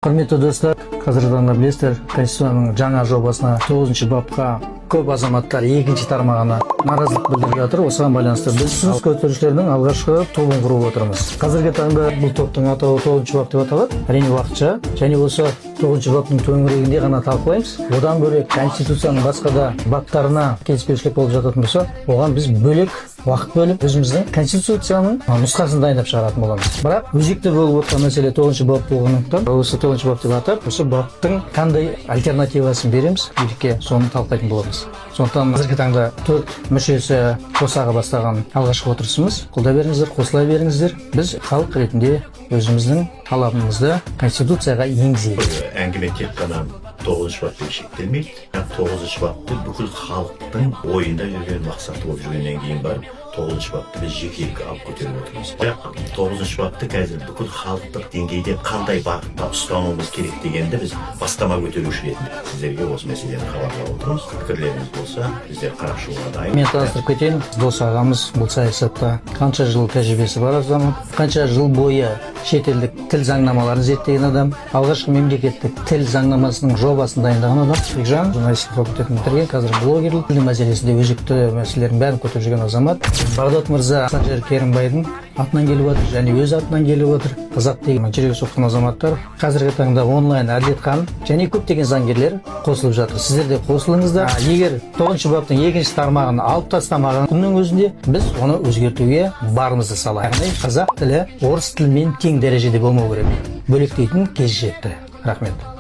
Құрметті достар, қазіргі таңда білесіздер, Конституцияның жаңа жобасына 9 бапқа көп азаматтар екінші тармағына наразылық білдіріп жатыр. Осыған байланысты біз сөз көтерушілердің алғашқы тобын құрып отырмыз. Қазіргі таңда бұл топтың атауы 9 бап деп аталады. Әрине уақытша, және осы 9 баптың төңірегінде ғана талқылаймыз. Одан бөлек Конституцияның басқа да баптарына келіспеушілік болып жататын болса, оған біз бөлек уақыт бөліп өзіміздің Конституцияның нұсқасын дайындап шығаратын боламыз. Бірақ өзекті болып отырған мәселе 9 бап болғандықтан, осы 9 бап деп атап, осы баптың қандай альтернативасын береміз, билікке соны талқылайтын боламыз. Сондықтан қазіргі таңда 4 мүшесі қосаға бастаған алғашқы отырысымыз. Қолдай беріңіздер, қосыла беріңіздер. Біз халық ретінде өзіміздің талабымызды Конституцияға енгізейік. Әңгіме тек қана 9 баппен шектелмейді. 9 бапты бүкіл халықтың ойында жүрген мақсаты болып жүргеннен кейін барып 9 бапты біз жеке алып көтеріп отырмыз. Бірақ 9 бапты қазір бүкіл халықтық деңгейде қандай бағытта ұстануымыз керек дегенді біз бастама көтеруші ретінде сіздерге осы мәселені хабарлап отырмыз. Пікірлеріңіз болса, біздер қарап шығуға дайын. Мен таныстырып кетейін, дос ағамыз бұл саясатта қанша жыл тәжірибесі бар азамат, қанша жыл бойы шетелдік тіл заңнамаларын зерттеген адам, алғашқы мемлекеттік тіл заңнамасының жобасын дайындаған адам. Бекжан журналистика факультетін бітірген, қазір блогерлік тіл мәселесінде өзекті мәселелердің бәрін көтеріп жүрген азамат. Бағдат мырза Санжар Керімбайдың атынан келіп отыр, және өз атынан келіп отыр. Қазақ деген жүрегі соққан азаматтар қазіргі таңда онлайн Әділетхан және көптеген заңгерлер қосылып жатыр. Сіздер де қосылыңыздар. Егер 9 баптың 2 тармағын алып тастамаған күннің өзінде біз оны өзгертуге барымызды салайық. Яғни қазақ тілі орыс тілімен тең дәрежеде болмау керек. Бөлектейтін кез жетті. Рахмет.